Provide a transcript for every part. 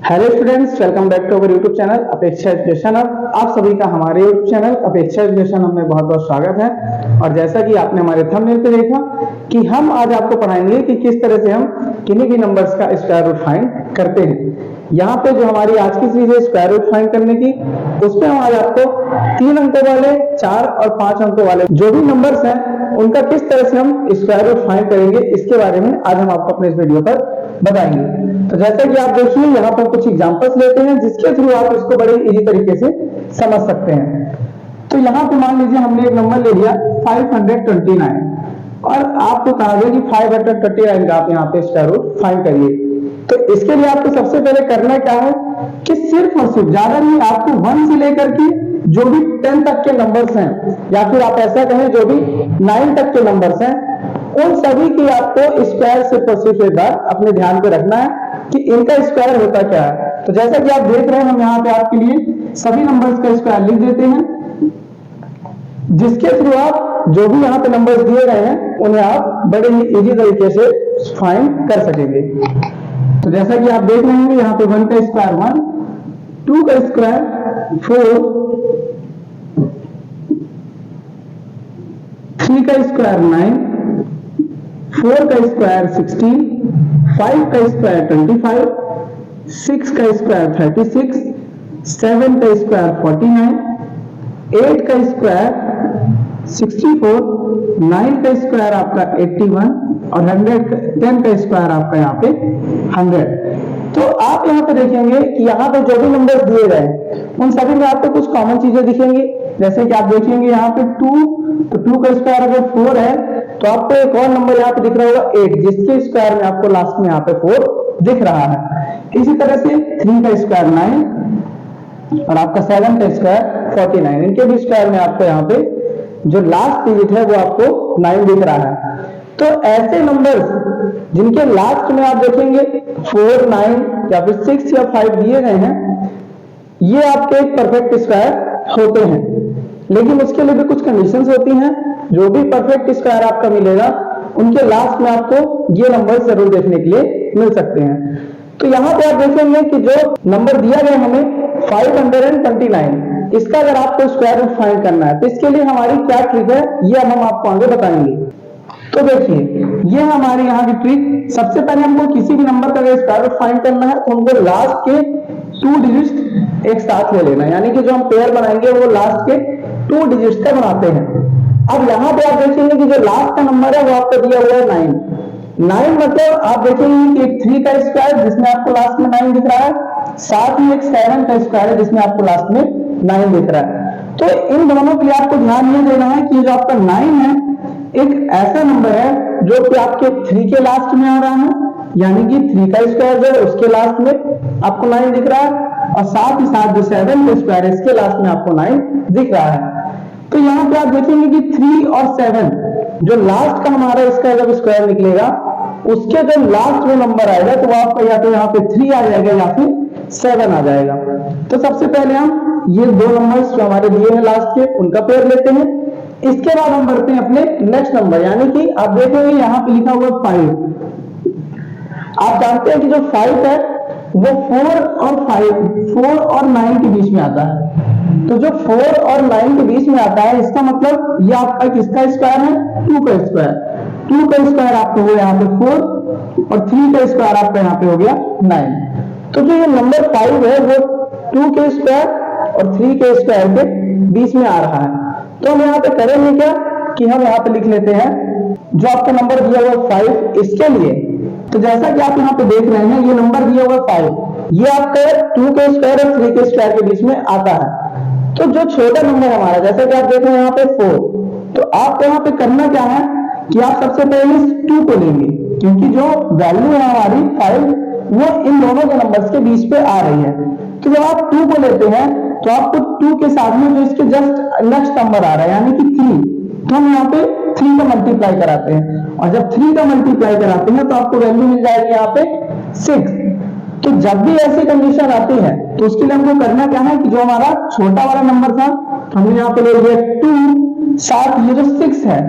Hello students, welcome back to our YouTube channel Apeksha education hub. आप सभी का हमारे YouTube channel Apeksha education hub में बहुत बहुत स्वागत है। और जैसा कि आपने हमारे थंबनेल पे देखा कि हम आज आपको पढ़ाएंगे कि किस तरह से हम किन्हीं भी नंबर्स का स्क्वायर रूट फाइंड करते हैं। यहाँ पे जो हमारी आज की सीरीज है स्क्वायर रूट फाइंड करने की, उसमें हम आज आपको 3 अंकों वाले, 4 और 5 अंकों वाले जो भी नंबर्स हैं उनका किस तरह से हम स्क्वायर रूट फाइंड करेंगे, इसके बारे में आज हम आपको अपने इस वीडियो पर बताएंगे। तो जैसा कि आप देखिए यहाँ पर कुछ एग्जांपल्स लेते हैं जिसके थ्रू आप इसको बड़े इजी तरीके से समझ सकते हैं। तो यहाँ पे मान लीजिए हमने एक नंबर ले लिया 529 और आपको कहा गया कि 529 का आप यहाँ पे स्क्वायर रूट फाइंड करिए। तो इसके लिए आपको सबसे पहले करना क्या है कि सिर्फ और सिर्फ, ज्यादा नहीं, आपको 1 से लेकर के जो भी 10 तक के नंबर्स हैं, या फिर आप ऐसा कहें जो भी 9 तक के नंबर्स हैं, उन सभी की आपको स्क्वायर सिर्फ और सिर्फ एक बार अपने ध्यान पे रखना है कि इनका स्क्वायर होता क्या है। तो जैसा कि आप देख रहे हैं, हम यहाँ पे आपके लिए सभी नंबर्स का स्क्वायर लिख देते हैं, जिसके थ्रू आप जो भी यहाँ पे नंबर्स दिए गए हैं उन्हें आप बड़े ही इजी तरीके से फाइंड कर सकेंगे। तो जैसा कि आप देख रहे हैं, यहाँ पे 1 का स्क्वायर 1, 2 का स्क्वायर 4, 3 का स्क्वायर 9, 4 का स्क्वायर 16, 5 का स्क्वायर 25, 6 का स्क्वायर 36, 7 का स्क्वायर 49, 8 का स्क्वायर 64, 9 का स्क्वायर आपका 81 और 10 का स्क्वायर आपका यहाँ पे 100। तो आप यहाँ पे देखेंगे कि यहाँ पे जो भी नंबर दिए गए उन सभी में आपको कुछ कॉमन चीजें दिखेंगी। जैसे कि आप देखेंगे यहाँ पे 2, तो 2 का स्क्वायर अगर 4 है तो आपको एक और नंबर यहाँ पे दिख रहा होगा 8, जिसके स्क्वायर में आपको लास्ट में यहाँ पे 4 दिख रहा है। इसी तरह से 3 का स्क्वायर 9 और आपका 7 का स्क्वायर 49, इनके भी स्क्वायर में आपको यहाँ पे जो लास्ट डिजिट है वो आपको 9 दिख रहा है। तो ऐसे नंबर्स जिनके लास्ट में आप देखेंगे 4, 9 या फिर 6 या 5 दिए गए हैं, ये आपके एक परफेक्ट स्क्वायर होते हैं। लेकिन उसके लिए भी कुछ कंडीशंस होती हैं। जो भी परफेक्ट स्क्वायर आपका मिलेगा उनके लास्ट में आपको ये नंबर जरूर देखने के लिए मिल सकते हैं। तो यहाँ पे आप देखेंगे कि जो नंबर दिया गया हमें 529, इसका अगर आपको स्क्वायर रूट फाइंड करना है तो इसके लिए हमारी क्या ट्रिक है ये हम आपको आगे बताएंगे। तो देखिए, ये हमारे यहाँ की ट्रिक, सबसे पहले हमको किसी भी नंबर का अगर स्क्वायर रूट फाइंड करना है तो हमको लास्ट के 2 डिजिट्स एक साथ ले लेना, यानी कि जो हम पेयर बनाएंगे वो लास्ट के 2 डिजिट्स का बनाते हैं। अब यहाँ पे आप देखेंगे कि जो लास्ट का नंबर है वो आपको दिया हुआ है 9 मतलब आप देखेंगे कि एक 3 का स्क्वायर जिसमें आपको लास्ट में 9 दिख रहा है, साथ ही एक 7 का स्क्वायर है जिसमें आपको लास्ट में 9 दिख रहा है। तो इन दोनों के लिए आपको ध्यान ये देना है कि जो आपका 9 है एक ऐसा नंबर है जो कि आपके 3 के लास्ट में आ रहा है, यानी कि 3 का स्क्वायर जो है उसके लास्ट में आपको 9 दिख रहा है, और साथ ही साथ जो 7 का स्क्वायर है इसके लास्ट में आपको 9 दिख रहा है। तो यहाँ पे आप देखेंगे कि 3 और 7 जो लास्ट का हमारा इसका जब स्क्वायर निकलेगा उसके जो लास्ट में नंबर आएगा तो वो आपका या तो यहाँ पे 3 आ जाएगा या फिर 7 आ जाएगा। तो सबसे पहले हम ये 2 नंबर्स जो हमारे दिए हैं लास्ट के उनका पेयर लेते हैं। इसके बाद हम बढ़ते हैं अपने नेक्स्ट नंबर, यानी कि आप देखेंगे यहाँ पे लिखा हुआ 5। आप जानते हैं कि जो 5 है वो 4 और 9 के बीच में आता है। तो जो 4 और 9 के बीच में आता है इसका मतलब ये आपका किसका स्क्वायर है? 2 का स्क्वायर। 2 का स्क्वायर आपको हो यहाँ पे 4 और 3 का स्क्वायर आपका यहाँ पे हो गया 9। तो जो ये नंबर 5 है वो 2 के स्क्वायर और 3 के स्क्वायर के बीच में आ रहा है। तो हम यहाँ पे करेंगे क्या कि हम यहाँ पे लिख लेते हैं जो आपका नंबर दिया हुआ 5 इसके लिए। तो जैसा कि आप यहाँ पे देख रहे हैं ये नंबर दिया हुआ 5, ये आपका 2 के स्क्वायर और 3 के स्क्वायर के बीच में आता है। तो जो छोटा नंबर हमारा, जैसा कि आप देख रहे हैं यहाँ पे 4, तो आपको यहाँ पे करना क्या है कि आप सबसे पहले इस 2 को लेंगे, क्योंकि जो वैल्यू है हमारी 5 वो इन दोनों के नंबर्स के बीच पे आ रही है। तो जब आप 2 को लेते हैं तो आपको 2 के साथ में जो इसके जस्ट नेक्स्ट नंबर आ रहा है यानी कि 3, तो हम यहाँ पे 3 का मल्टीप्लाई कराते हैं, और जब 3 का मल्टीप्लाई कराते हैं तो आपको वैल्यू मिल जाएगी यहाँ पे 6। तो जब भी ऐसी कंडीशन आती है तो उसके लिए हमको करना क्या है कि जो हमारा छोटा वाला नंबर था तो हमने यहाँ पे ले लिया 2, साथ ये जो 6 है,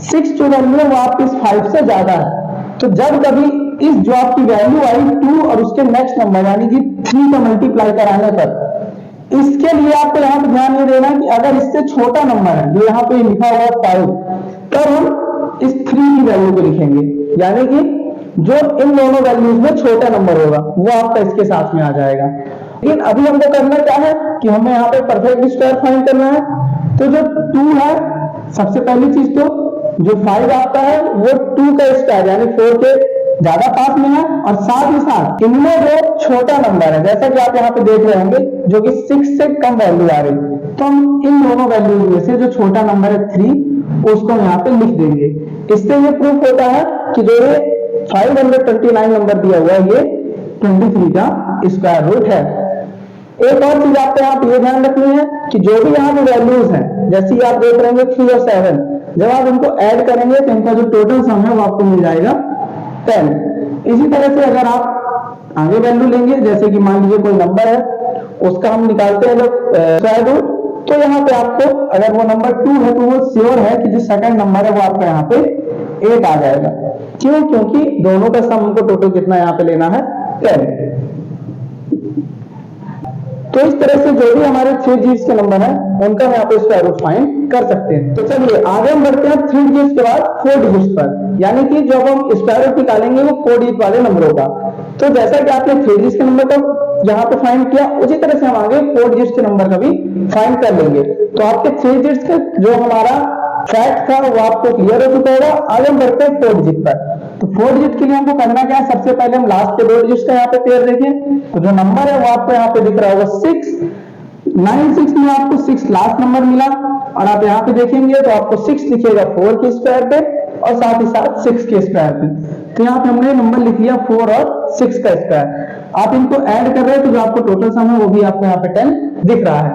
6 जो वैल्यू है वो आपकी 5 से ज्यादा है। तो जब कभी इस जो आपकी वैल्यू आई 2 और उसके नेक्स्ट नंबर यानी कि 3 का मल्टीप्लाई कराने पर, इसके लिए आपको यहाँ पे ध्यान ये देना कि अगर इससे छोटा नंबर है जो यहाँ पे लिखा हुआ है 5, तब हम इस 3 की वैल्यू को लिखेंगे, यानी कि जो इन दोनों वैल्यूज में छोटा नंबर होगा वो आपका इसके साथ में आ जाएगा। लेकिन अभी हमको करना क्या है कि हमें यहाँ पे परफेक्ट स्क्वायर फाइंड करना है। तो जो 2 है, सबसे पहली चीज तो जो 5 आपका है वो 2 का स्क्वायर यानी 4 के ज्यादा पास में है, और साथ ही साथ इनमें जो छोटा नंबर है जैसा कि आप यहाँ पे देख रहे होंगे जो कि 6 से कम वैल्यू आ रही है, तो हम इन दोनों वैल्यूज में से जो छोटा नंबर है 3 उसको यहाँ पे लिख देंगे। इससे ये प्रूफ होता है कि जो ये 529 नंबर दिया हुआ है ये 23 का स्क्वायर रूट है। एक और चीज आपको यहाँ पे ये ध्यान रखनी है कि जो भी यहाँ पे वैल्यूज हैं, जैसे आप देख रहे होंगे 3 और 7, जब आप इनको ऐड करेंगे तो इनका जो टोटल सम है वो आपको मिल जाएगा 10। इसी तरह से अगर आप आगे वैल्यू लेंगे, जैसे कि मान लीजिए कोई नंबर है उसका हम निकालते हैं जब स्क्वायर रूट, तो यहाँ पे आपको अगर वो नंबर 2 है तो वो श्योर है कि जो सेकंड नंबर है वो आपका यहाँ पे 8 आ जाएगा। क्यों? क्योंकि दोनों का सम हमको टोटल कितना यहाँ पे लेना है 10। तो इस तरह से जो भी हमारे 3 डिजिट्स के नंबर है उनका हम यहाँ पे स्क्वायर रूट फाइंड कर सकते हैं। तो चलिए आगे हम बढ़ते हैं 3 डिजिट्स के बाद 4 डिजिट्स पर, यानी कि जब हम स्क्वायर रूट निकालेंगे वो 4 डिजिट वाले नंबरों का। तो जैसा कि आपने 3 डिजिट्स के नंबर का यहाँ पे फाइंड किया, उसी तरह से हम आगे 4 डिजिट्स के नंबर का भी फाइंड कर लेंगे। तो आपके 3 डिजिट्स का जो हमारा फैक्ट था वो आपको क्लियर हो चुका होगा। आगे हम बढ़ते हैं 4 डिजिट पर। तो 4 डिजिट के लिए हमको करना क्या है, सबसे पहले हम लास्ट के 2 डिजिट्स का यहाँ पे पेयर देखें। तो जो नंबर है वो आपको यहाँ पे दिख रहा होगा 696 में आपको 6 लास्ट नंबर मिला, और आप यहाँ पे देखेंगे तो आपको 6 लिखेगा 4 के स्क्वायर पे और साथ ही साथ 6 के स्क्वायर पे। तो यहाँ पे हमने नंबर लिख लिया 4 और 6 का स्क्वायर। आप इनको ऐड कर रहे हैं तो जो आपको टोटल सम है वो भी आपको यहाँ पे 10 दिख रहा है।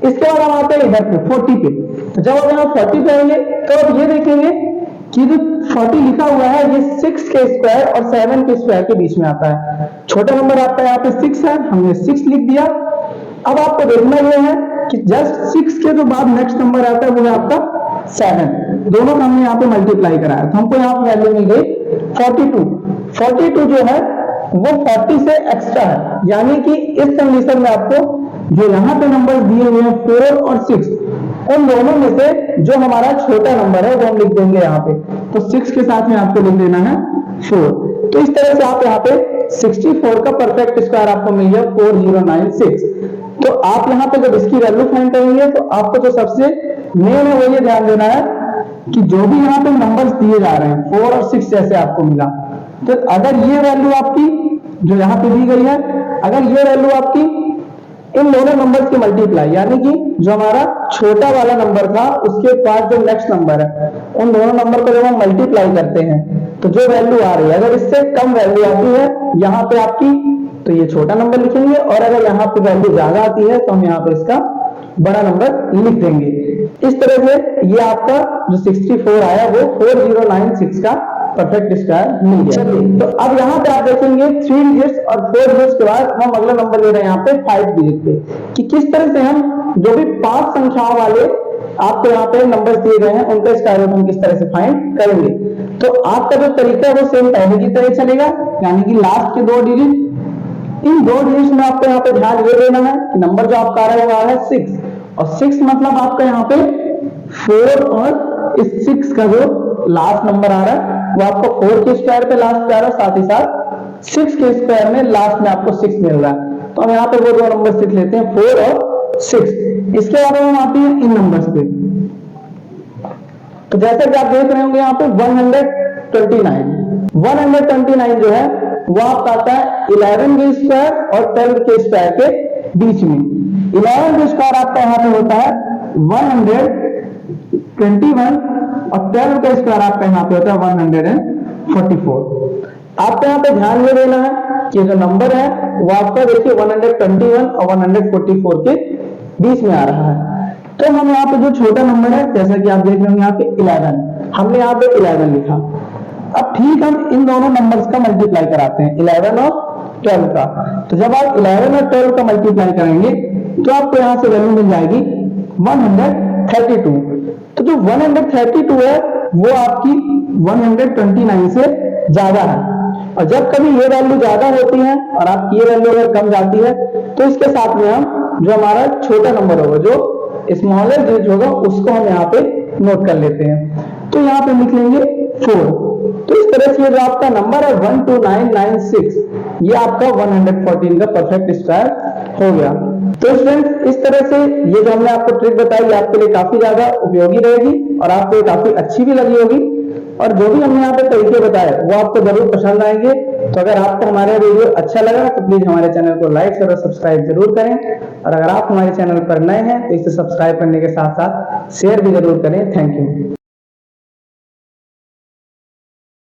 इसके बाद हम आते हैं इधर पे 40 पे। तो जब आप यहाँ 40 पे आएंगे तो आप ये देखेंगे कि जो 40 लिखा हुआ है ये 6 के स्क्वायर और 7 के स्क्वायर के बीच में आता है। छोटा नंबर आपका यहाँ पे 6 है, हमने 6 लिख दिया। अब आपको देखना यह है कि जस्ट 6 के जो बाद नेक्स्ट नंबर आता है वो है आपका 7। दोनों का हमने यहाँ पे मल्टीप्लाई कराया तो हमको यहाँ पे वैल्यू मिल गई 42। 42 जो है वो 40 से एक्स्ट्रा है, यानी कि इस कंडीशन में आपको जो यहाँ पे नंबर दिए हुए हैं 4 और 6, उन दोनों में से जो हमारा छोटा नंबर है वो हम लिख देंगे यहाँ पे। तो 6 के साथ में आपको लिख देना है 4। तो इस तरह से आप यहाँ पे 64 का परफेक्ट स्क्वायर आपको मिल गया 4096। तो आप यहाँ पे जब इसकी वैल्यू फाइंड करेंगे तो आपको जो सबसे मेन है वो ये ध्यान देना है कि जो भी यहाँ पे नंबर्स दिए जा रहे हैं 4 और 6 जैसे आपको मिला, तो अगर ये वैल्यू आपकी जो यहाँ पे दी गई है, अगर ये वैल्यू आपकी इन दोनों नंबर्स की मल्टीप्लाई, यानी कि जो हमारा छोटा वाला नंबर था उसके बाद जो नेक्स्ट नंबर है उन दोनों नंबर को जब हम मल्टीप्लाई करते हैं तो जो वैल्यू आ रही है अगर इससे कम वैल्यू आती है यहाँ पे आपकी, तो ये छोटा नंबर लिखेंगे, और अगर यहाँ पे वैल्यू ज्यादा आती है तो हम यहाँ पे इसका बड़ा नंबर लिख देंगे। इस तरह से ये आपका जो 64 आया वो 4096 का परफेक्ट स्क्वायर मिल गया। तो अब यहाँ पे आप देखेंगे 3 डिजिट्स और 4 डिजिट्स के बाद हम अगला नंबर ले रहे हैं यहाँ पे 5 डिजिट पे, कि किस तरह से हम जो भी 5 संख्याओं वाले आपको यहाँ पे नंबर्स दिए गए हैं उनका स्क्वायर रूट हम किस तरह से फाइंड करेंगे। तो आपका जो तरीका है वो सेम पहले की तरह चलेगा, यानी कि लास्ट के 2 डिजिट, इन 2 डिजिट्स में आपको यहाँ पे ध्यान ये देना है कि नंबर जो आपका आ रहा है 6, और 6 मतलब आपका यहाँ पे 4 और इस 6 का जो लास्ट नंबर आ रहा है वो आपको 4 के स्क्वायर पे लास्ट आ रहा है, साथ ही साथ 6 के स्क्वायर में लास्ट में आपको 6 मिल रहा है। तो हम यहाँ पे वो 2 नंबर लिख लेते हैं 4 और 6। इसके बाद हम आते हैं इन नंबर्स पे। तो जैसा कि आप देख रहे होंगे यहाँ पे 129 जो है वो आपका आता है 11 के स्क्वायर और 12 के स्क्वायर के बीच में। 11 के स्क्वायर आपका यहाँ पे होता है 121 और 12 का स्क्वायर आपका यहाँ पे होता है 144। आपको यहाँ पे ध्यान ये देना है कि जो नंबर है वो आपका देखिए 121 और 144 के बीच में आ रहा है। तो हम यहाँ पे जो छोटा नंबर है जैसा कि आप देख रहे हैं यहाँ पे 11, हमने यहाँ पे 11 लिखा। अब ठीक हम इन दोनों नंबर्स का मल्टीप्लाई कराते हैं 11 और 12 का। तो जब आप 11 और 12 का मल्टीप्लाई करेंगे तो आपको यहाँ से वैल्यू मिल जाएगी 132। तो जो 132 है वो आपकी 129 से ज्यादा है। और जब कभी ये वैल्यू ज्यादा होती है और आपकी ये वैल्यू अगर कम जाती है तो इसके साथ में हम जो हमारा छोटा नंबर होगा, जो स्मॉलर डिजिट होगा, उसको हम यहाँ पे नोट कर लेते हैं। तो यहाँ पे लिख लेंगे 4। तो इस तरह से जो आपका नंबर है 12996, ये आपका 114 का परफेक्ट स्क्वायर हो गया। तो स्टूडेंट्स, इस तरह से ये जो हमने आपको ट्रिक बताई आपके लिए काफी ज्यादा उपयोगी रहेगी और आपको काफी अच्छी भी लगी होगी। और जो भी हमने यहाँ पे तरीके बताए वो आपको जरूर पसंद आएंगे। तो अगर आपको हमारा वीडियो अच्छा लगा तो प्लीज हमारे चैनल को लाइक और सब्सक्राइब जरूर करें। और अगर आप हमारे चैनल पर नए हैं तो इसे सब्सक्राइब करने के साथ साथ शेयर भी जरूर करें। Thank you.